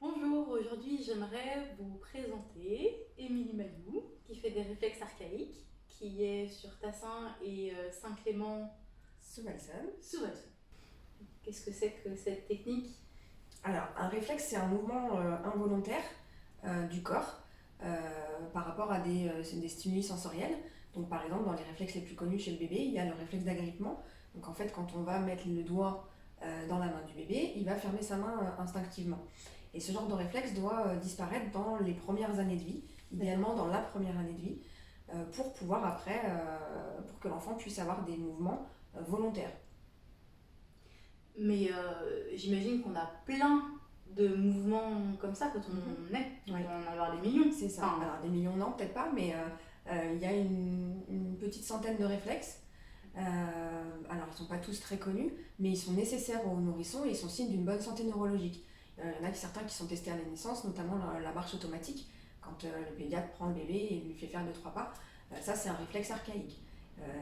Bonjour, aujourd'hui j'aimerais vous présenter Émilie Mayou qui fait des réflexes archaïques, qui est sur Tassin et Saint-Clément Sous-Valson. Qu'est-ce que c'est que cette technique? Alors, un réflexe, c'est un mouvement involontaire du corps par rapport à des stimuli sensoriels. Donc, par exemple, dans les réflexes les plus connus chez le bébé, il y a le réflexe d'agrippement. Donc, en fait, quand on va mettre le doigt dans la main du bébé, il va fermer sa main instinctivement. Et ce genre de réflexe doit disparaître dans les premières années de vie, idéalement dans la première année de vie, pour pouvoir après, pour que l'enfant puisse avoir des mouvements volontaires. Mais j'imagine qu'on a plein de mouvements comme ça quand on naît. On Oui. peut en avoir des millions. C'est ça. Enfin, Alors des millions, non, peut-être pas, mais il y a une petite centaine de réflexes. Alors ils sont pas tous très connus, mais ils sont nécessaires aux nourrissons et ils sont signes d'une bonne santé neurologique. Il y en a certains qui sont testés à la naissance, notamment la marche automatique, quand le pédiatre prend le bébé et lui fait faire 2-3 pas. Ça, c'est un réflexe archaïque.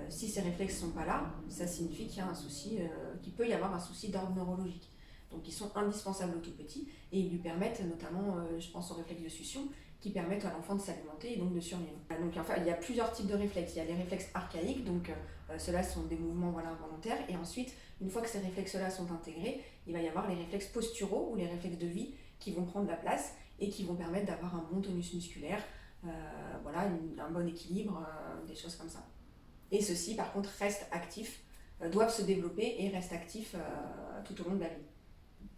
Si ces réflexes sont pas là, ça signifie qu'il y a un souci, qu'il peut y avoir un souci d'ordre neurologique. Donc ils sont indispensables au tout petit et ils lui permettent, notamment, je pense au réflexe de succion, qui permettent à l'enfant de s'alimenter et donc de survivre. Donc enfin, il y a plusieurs types de réflexes. Il y a les réflexes archaïques, donc ceux-là sont des mouvements involontaires. Et ensuite, une fois que ces réflexes-là sont intégrés, il va y avoir les réflexes posturaux ou les réflexes de vie qui vont prendre la place et qui vont permettre d'avoir un bon tonus musculaire, un bon équilibre, des choses comme ça. Et ceux-ci, par contre, restent actifs, doivent se développer et restent actifs tout au long de la vie.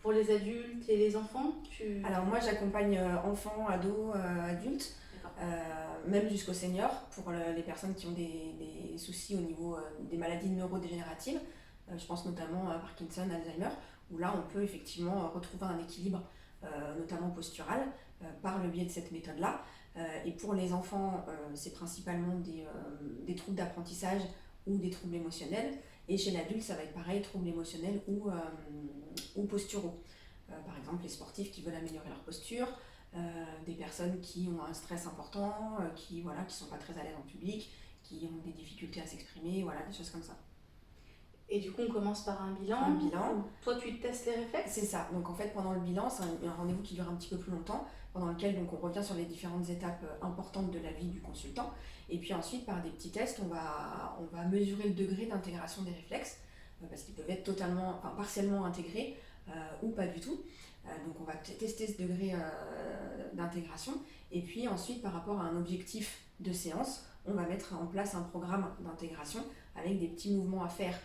pour les adultes et les enfants, Alors moi, j'accompagne enfants, ados, adultes, même jusqu'aux seniors, pour les personnes qui ont des soucis au niveau des maladies neurodégénératives. Je pense notamment à Parkinson, Alzheimer, où là, on peut effectivement retrouver un équilibre, notamment postural, par le biais de cette méthode-là. Et pour les enfants, c'est principalement des troubles d'apprentissage ou des troubles émotionnels. Et chez l'adulte, ça va être pareil, troubles émotionnels ou posturaux. Par exemple, les sportifs qui veulent améliorer leur posture, des personnes qui ont un stress important, qui sont pas très à l'aise en public, qui ont des difficultés à s'exprimer, des choses comme ça. Et du coup, on commence par un bilan. Un bilan. Toi, tu testes les réflexes? C'est ça. Donc en fait, pendant le bilan, c'est un rendez-vous qui dure un petit peu plus longtemps, pendant lequel donc, on revient sur les différentes étapes importantes de la vie du consultant. Et puis ensuite, par des petits tests, on va mesurer le degré d'intégration des réflexes, parce qu'ils peuvent être partiellement intégrés ou pas du tout. Donc on va tester ce degré d'intégration. Et puis ensuite, par rapport à un objectif de séance, on va mettre en place un programme d'intégration avec des petits mouvements à faire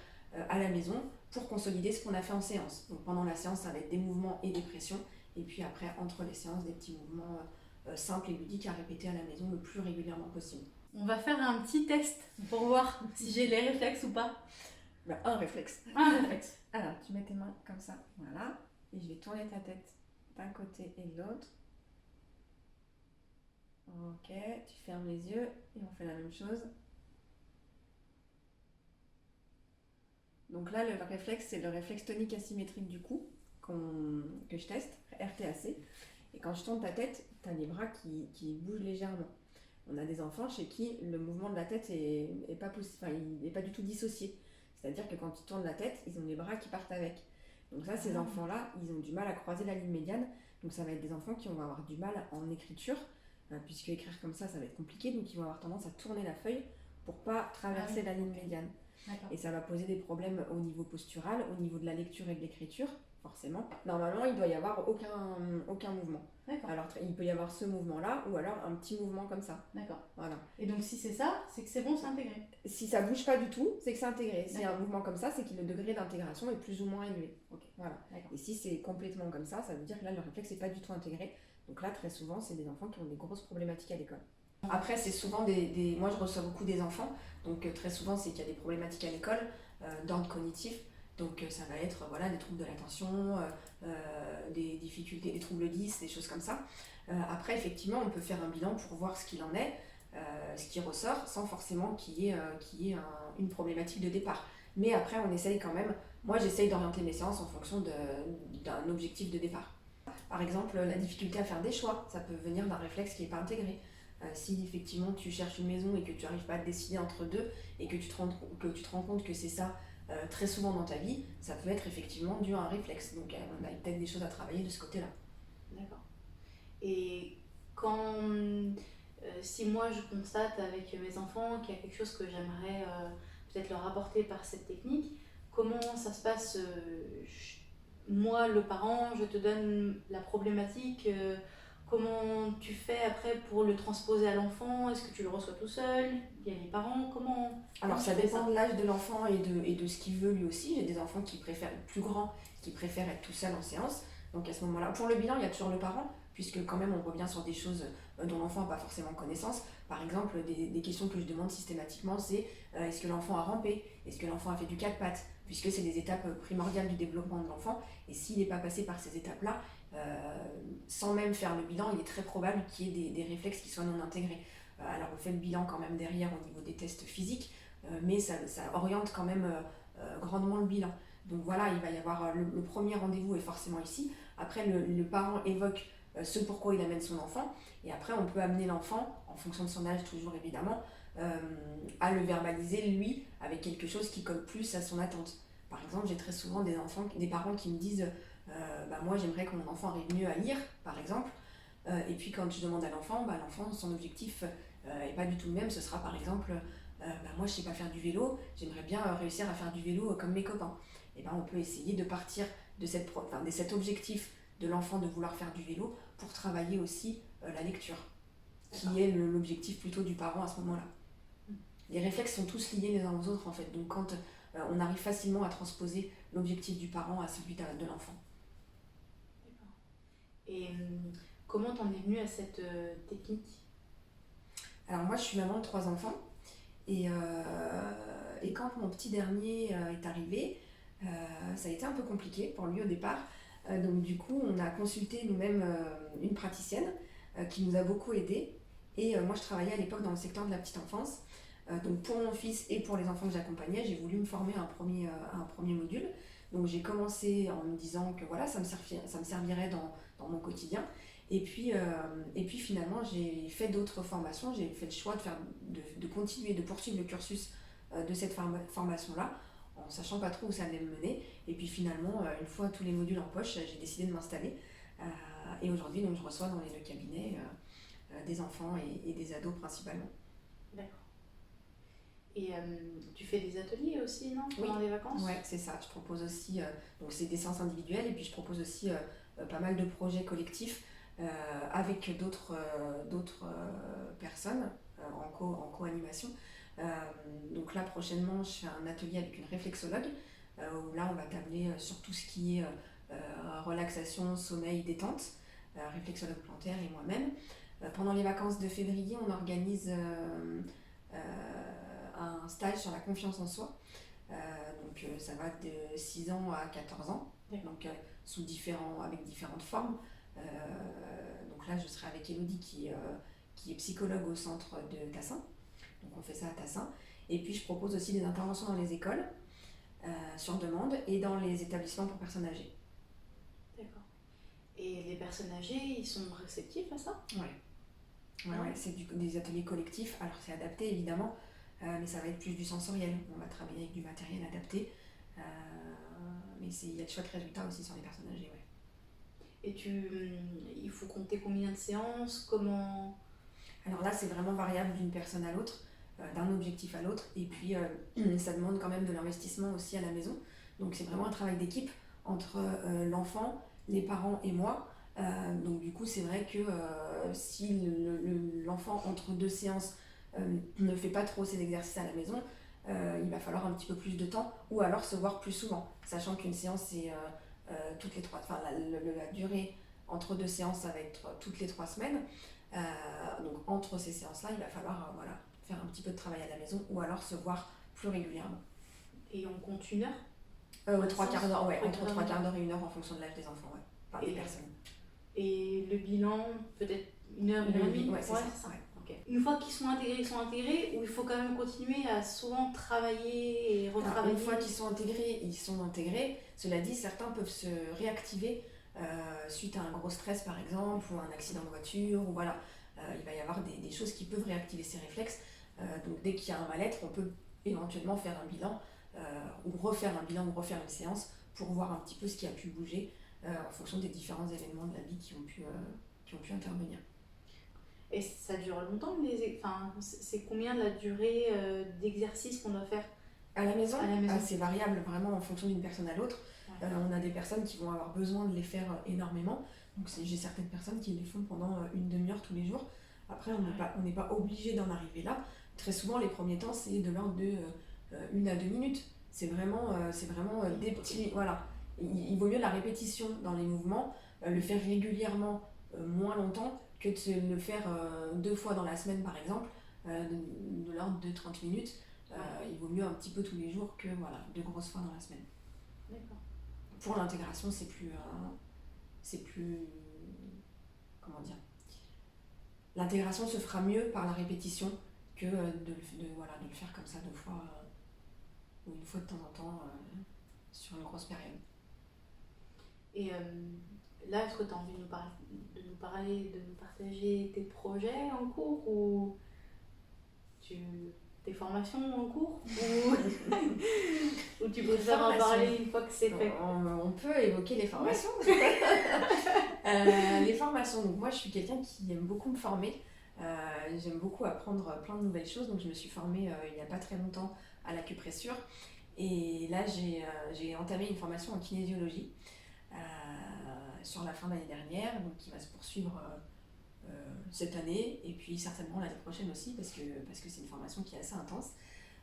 à la maison pour consolider ce qu'on a fait en séance. Donc pendant la séance, ça va être des mouvements et des pressions, et puis après, entre les séances, des petits mouvements simples et ludiques à répéter à la maison le plus régulièrement possible. On va faire un petit test pour voir si j'ai les réflexes ou pas. Un réflexe. Un réflexe. Alors, tu mets tes mains comme ça, voilà, et je vais tourner ta tête d'un côté et de l'autre. Ok, tu fermes les yeux et on fait la même chose. Donc là, le réflexe, c'est le réflexe tonique asymétrique du cou que je teste, RTAC. Et quand je tourne ta tête, tu as les bras qui bougent légèrement. On a des enfants chez qui le mouvement de la tête est pas possible, il n'est pas du tout dissocié. C'est-à-dire que quand ils tournent la tête, ils ont les bras qui partent avec. Donc ça, ces enfants-là, ils ont du mal à croiser la ligne médiane. Donc ça va être des enfants qui vont avoir du mal en écriture, puisque écrire comme ça va être compliqué. Donc ils vont avoir tendance à tourner la feuille pour pas traverser la ligne médiane. D'accord. Et ça va poser des problèmes au niveau postural, au niveau de la lecture et de l'écriture, forcément. Normalement, il doit y avoir aucun mouvement. D'accord. Alors, il peut y avoir ce mouvement-là, ou alors un petit mouvement comme ça. D'accord. Voilà. Et donc, si c'est ça, c'est que c'est bon, c'est intégré. Si ça bouge pas du tout, c'est que c'est intégré. Si un mouvement comme ça, c'est que le degré d'intégration est plus ou moins élevé. Okay. Voilà. Et si c'est complètement comme ça veut dire que là, le réflexe n'est pas du tout intégré. Donc là, très souvent, c'est des enfants qui ont des grosses problématiques à l'école. Après, c'est souvent moi, je reçois beaucoup des enfants, donc très souvent, c'est qu'il y a des problématiques à l'école, d'ordre cognitif. Donc ça va être des troubles de l'attention, des difficultés, des troubles 10, des choses comme ça. Après, effectivement, on peut faire un bilan pour voir ce qu'il en est, ce qui ressort, sans forcément qu'il y ait une problématique de départ. Mais après, on essaye quand même, moi j'essaye d'orienter mes séances en fonction d'un objectif de départ. Par exemple, la difficulté à faire des choix, ça peut venir d'un réflexe qui n'est pas intégré. Si effectivement tu cherches une maison et que tu n'arrives pas à te décider entre deux et que tu te rends compte que c'est ça très souvent dans ta vie, ça peut être effectivement dû à un réflexe. Donc on a peut-être des choses à travailler de ce côté-là. D'accord. Et quand, si moi je constate avec mes enfants qu'il y a quelque chose que j'aimerais peut-être leur apporter par cette technique, comment ça se passe moi, le parent, je te donne la problématique, comment tu fais après pour le transposer à l'enfant? Est-ce que tu le reçois tout seul? Il y a les parents, comment Alors tu ça fais dépend ça? de l'âge de l'enfant et de ce qu'il veut lui aussi. J'ai des enfants qui préfèrent, plus grands, qui préfèrent être tout seul en séance. Donc à ce moment-là, pour le bilan, il y a toujours le parent, puisque quand même on revient sur des choses dont l'enfant n'a pas forcément connaissance. Par exemple, des questions que je demande systématiquement, c'est est-ce que l'enfant a rampé? Est-ce que l'enfant a fait du quatre pattes? Puisque c'est des étapes primordiales du développement de l'enfant. Et s'il n'est pas passé par ces étapes-là, sans même faire le bilan, il est très probable qu'il y ait des réflexes qui soient non intégrés. Alors on fait le bilan quand même derrière au niveau des tests physiques, mais ça oriente quand même grandement le bilan. Donc voilà, il va y avoir le premier rendez-vous est forcément ici. Après, le parent évoque ce pourquoi il amène son enfant. Et après, on peut amener l'enfant, en fonction de son âge toujours évidemment, à le verbaliser lui avec quelque chose qui colle plus à son attente. Par exemple, j'ai très souvent des parents qui me disent moi j'aimerais que mon enfant arrive mieux à lire, par exemple. Et puis quand je demande à l'enfant, l'enfant, son objectif n'est pas du tout le même. Ce sera par exemple, moi je sais pas faire du vélo, j'aimerais bien réussir à faire du vélo comme mes copains. Et on peut essayer de partir de cet objectif de l'enfant de vouloir faire du vélo pour travailler aussi la lecture, qui est l'objectif plutôt du parent à ce moment-là. Les réflexes sont tous liés les uns aux autres en fait, donc quand on arrive facilement à transposer l'objectif du parent à celui de l'enfant. D'accord. Et comment t'en es venue à cette technique? Alors moi je suis maman de 3 enfants et quand mon petit dernier est arrivé, ça a été un peu compliqué pour lui au départ. Donc du coup on a consulté nous-mêmes une praticienne qui nous a beaucoup aidés. Et moi je travaillais à l'époque dans le secteur de la petite enfance. Donc pour mon fils et pour les enfants que j'accompagnais, j'ai voulu me former à un premier module. Donc j'ai commencé en me disant que voilà, ça me servirait dans mon quotidien. Et puis finalement, j'ai fait d'autres formations. J'ai fait le choix de continuer, de poursuivre le cursus de cette formation-là, en sachant pas trop où ça allait me mener. Et puis finalement, une fois tous les modules en poche, j'ai décidé de m'installer. Et aujourd'hui, donc, je reçois dans les 2 cabinets des enfants et des ados principalement. D'accord. Et tu fais des ateliers aussi, non? Pendant les vacances? Ouais, c'est ça. Je propose aussi, donc c'est des séances individuelles et puis je propose aussi pas mal de projets collectifs avec d'autres personnes en co-animation. Donc là, prochainement, je fais un atelier avec une réflexologue où là, on va tabler sur tout ce qui est relaxation, sommeil, détente, réflexologue plantaire et moi-même. Pendant les vacances de février, on organise un stage sur la confiance en soi. Donc ça va de 6 ans à 14 ans, donc avec différentes formes. Donc là, je serai avec Elodie qui est psychologue au centre de Tassin. Donc on fait ça à Tassin. Et puis je propose aussi des interventions dans les écoles sur demande et dans les établissements pour personnes âgées. D'accord. Et les personnes âgées, ils sont réceptifs à ça? Ouais, c'est des ateliers collectifs. Alors c'est adapté évidemment, mais ça va être plus du sensoriel. On va travailler avec du matériel adapté. Mais il y a de chouettes résultats aussi sur les personnes âgées. Ouais. Et il faut compter combien de séances? Comment? Alors là, c'est vraiment variable d'une personne à l'autre, d'un objectif à l'autre. Et puis, ça demande quand même de l'investissement aussi à la maison. Donc c'est vraiment un travail d'équipe entre l'enfant, les parents et moi. Donc du coup, c'est vrai que si l'enfant, entre 2 séances, ne fait pas trop ses exercices à la maison, il va falloir un petit peu plus de temps ou alors se voir plus souvent. Sachant qu'une séance, c'est toutes les 3... Enfin, la durée entre 2 séances, ça va être toutes les 3 semaines. Donc entre ces séances-là, il va falloir faire un petit peu de travail à la maison ou alors se voir plus régulièrement. Et on compte 1 heure? 3 quarts d'heure, ouais, entre 3 quarts d'heure et 1 heure en fonction de l'âge des enfants, ouais, par des personnes. Et le bilan, peut-être 1 heure, 1 heure et demie? Ouais, c'est ça. Ouais. Okay. Une fois qu'ils sont intégrés, ou il faut quand même continuer à souvent travailler et retravailler? Alors, une fois qu'ils sont intégrés, ils sont intégrés. Cela dit, certains peuvent se réactiver suite à un gros stress par exemple, ou un accident de voiture, ou voilà. Il va y avoir des choses qui peuvent réactiver ces réflexes. Donc dès qu'il y a un mal-être, on peut éventuellement faire un bilan, ou refaire un bilan, ou refaire une séance pour voir un petit peu ce qui a pu bouger en fonction des différents événements de la vie qui ont pu qui ont pu intervenir. Et ça dure longtemps enfin, c'est combien la durée d'exercice qu'on doit faire à la maison? À la maison. C'est variable vraiment en fonction d'une personne à l'autre. Ouais. On a des personnes qui vont avoir besoin de les faire énormément. Donc j'ai certaines personnes qui les font pendant une demi-heure tous les jours. Après, on n'est pas obligé d'en arriver là. Très souvent, les premiers temps, c'est de l'ordre de 1 à 2 minutes. C'est vraiment des petits... Voilà. Il vaut mieux la répétition dans les mouvements, le faire régulièrement moins longtemps que de le faire 2 fois dans la semaine, par exemple, de l'ordre de 30 minutes. Il vaut mieux un petit peu tous les jours que 2 grosses fois dans la semaine. D'accord. Pour l'intégration, c'est plus comment dire, l'intégration se fera mieux par la répétition que de le faire comme ça 2 fois ou 1 fois de temps en temps sur une grosse période. Et là, est-ce que tu as envie de nous partager tes projets en cours ou tes formations en cours ou tu préfères en parler une fois que c'est fait? On peut évoquer les formations. Les formations, donc moi je suis quelqu'un qui aime beaucoup me former. J'aime beaucoup apprendre plein de nouvelles choses, donc je me suis formée il n'y a pas très longtemps à l'acupressure. Et là j'ai entamé une formation en kinésiologie sur la fin de l'année dernière, donc qui va se poursuivre cette année et puis certainement l'année prochaine aussi parce que c'est une formation qui est assez intense.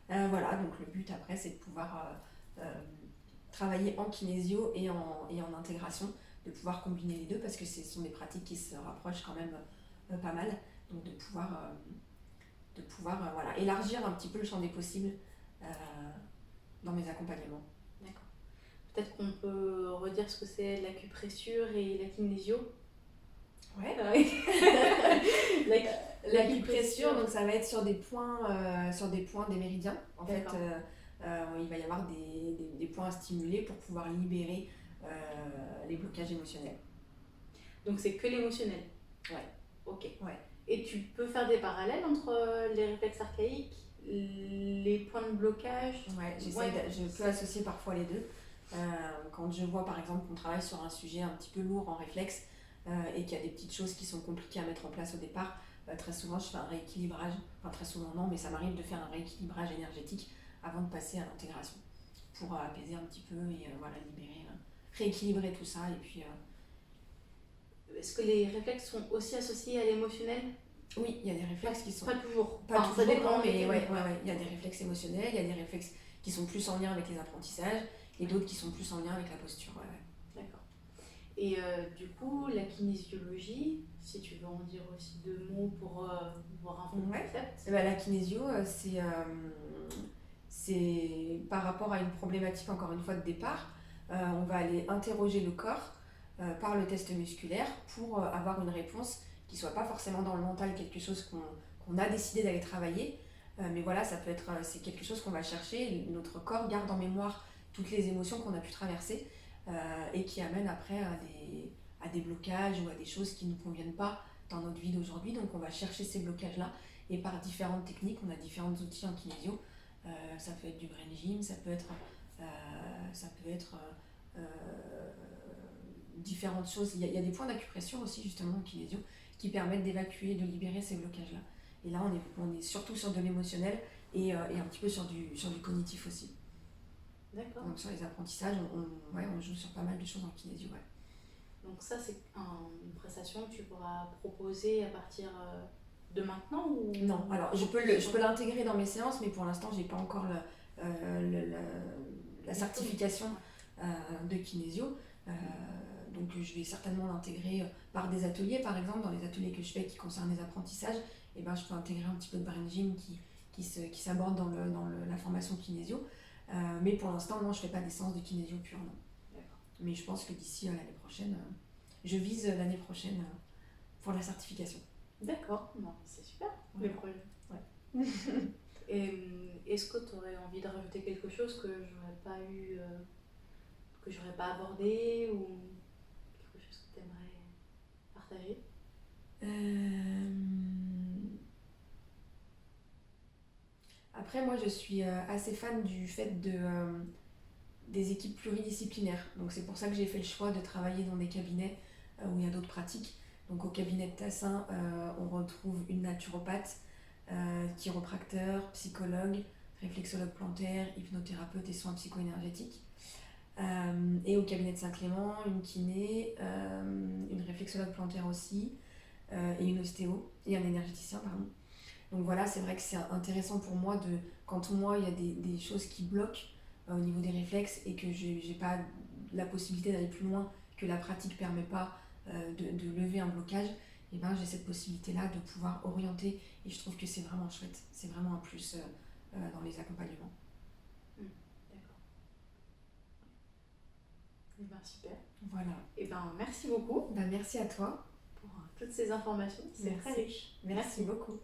Voilà, donc le but après c'est de pouvoir travailler en kinésio et en intégration, de pouvoir combiner les deux parce que ce sont des pratiques qui se rapprochent quand même pas mal, donc de pouvoir élargir un petit peu le champ des possibles dans mes accompagnements. D'accord. Peut-être qu'on peut redire ce que c'est l'acupressure et la kinésio. Ouais. L'acupressure, donc ça va être sur des points des méridiens. En fait, il va y avoir des points à stimuler pour pouvoir libérer les blocages émotionnels. Donc c'est que l'émotionnel. Ouais. Ok. Ouais. Et tu peux faire des parallèles entre les réflexes archaïques, les points de blocage? Ouais, je peux associer parfois les deux. Quand je vois par exemple qu'on travaille sur un sujet un petit peu lourd en réflexe et qu'il y a des petites choses qui sont compliquées à mettre en place au départ, très souvent je fais un rééquilibrage, enfin très souvent non, mais ça m'arrive de faire un rééquilibrage énergétique avant de passer à l'intégration pour apaiser un petit peu et libérer, rééquilibrer tout ça et puis... Est-ce que les réflexes sont aussi associés à l'émotionnel? Oui, il y a des réflexes qui sont... Pas toujours. Pas enfin, toujours, ça dépend, mais il y a des réflexes émotionnels, il y a des réflexes qui sont plus en lien avec les apprentissages et d'autres qui sont plus en lien avec la posture. D'accord. Et du coup, la kinésiologie, si tu veux en dire aussi 2 mots pour voir un peu le concept. La kinésio, c'est par rapport à une problématique, encore une fois, de départ. On va aller interroger le corps par le test musculaire pour avoir une réponse qui soit pas forcément dans le mental, quelque chose qu'on a décidé d'aller travailler. Mais voilà, ça peut être, c'est quelque chose qu'on va chercher. Notre corps garde en mémoire toutes les émotions qu'on a pu traverser et qui amènent après à des blocages ou à des choses qui ne nous conviennent pas dans notre vie d'aujourd'hui. Donc on va chercher ces blocages-là et par différentes techniques, on a différents outils en kinésio. Ça peut être du brain gym, ça peut être différentes choses. Il y a des points d'acupression aussi justement en kinésio qui permettent d'évacuer, de libérer ces blocages-là. Et là, on est surtout sur de l'émotionnel et un petit peu sur du cognitif aussi. D'accord. Donc sur les apprentissages, on joue sur pas mal de choses en kinésio. Ouais. Donc ça, c'est une prestation que tu pourras proposer à partir de maintenant ou... Non, alors je peux l'intégrer dans mes séances, mais pour l'instant, j'ai pas encore la certification de kinésio. Donc je vais certainement l'intégrer par des ateliers, par exemple, dans les ateliers que je fais qui concernent les apprentissages, et je peux intégrer un petit peu de brain gym qui s'aborde dans la formation kinésio. Mais pour l'instant, non, je fais pas des séances de kinésio pure, non. D'accord. Mais je pense que d'ici l'année prochaine, je vise l'année prochaine pour la certification. D'accord, non, c'est super, ouais. Les projets. Ouais. Et est-ce que tu aurais envie de rajouter quelque chose que j'aurais pas eu, que j'aurais pas abordé ou quelque chose que tu aimerais partager? Après, moi, je suis assez fan du fait des équipes pluridisciplinaires. Donc, c'est pour ça que j'ai fait le choix de travailler dans des cabinets où il y a d'autres pratiques. Donc au cabinet de Tassin, on retrouve une naturopathe, chiropracteur, psychologue, réflexologue plantaire, hypnothérapeute et soins psycho-énergétiques. Et au cabinet de Saint-Clément, une kiné, une réflexologue plantaire aussi, et une ostéo, et un énergéticien, pardon. Donc voilà, c'est vrai que c'est intéressant pour moi quand moi il y a des choses qui bloquent au niveau des réflexes et que j'ai pas la possibilité d'aller plus loin, que la pratique permet pas de lever un blocage, et ben j'ai cette possibilité-là de pouvoir orienter et je trouve que c'est vraiment chouette, c'est vraiment un plus dans les accompagnements. D'accord. Et ben super. Voilà. Et ben merci beaucoup Merci à toi. pour toutes ces informations. C'est Merci. très riche. Merci beaucoup.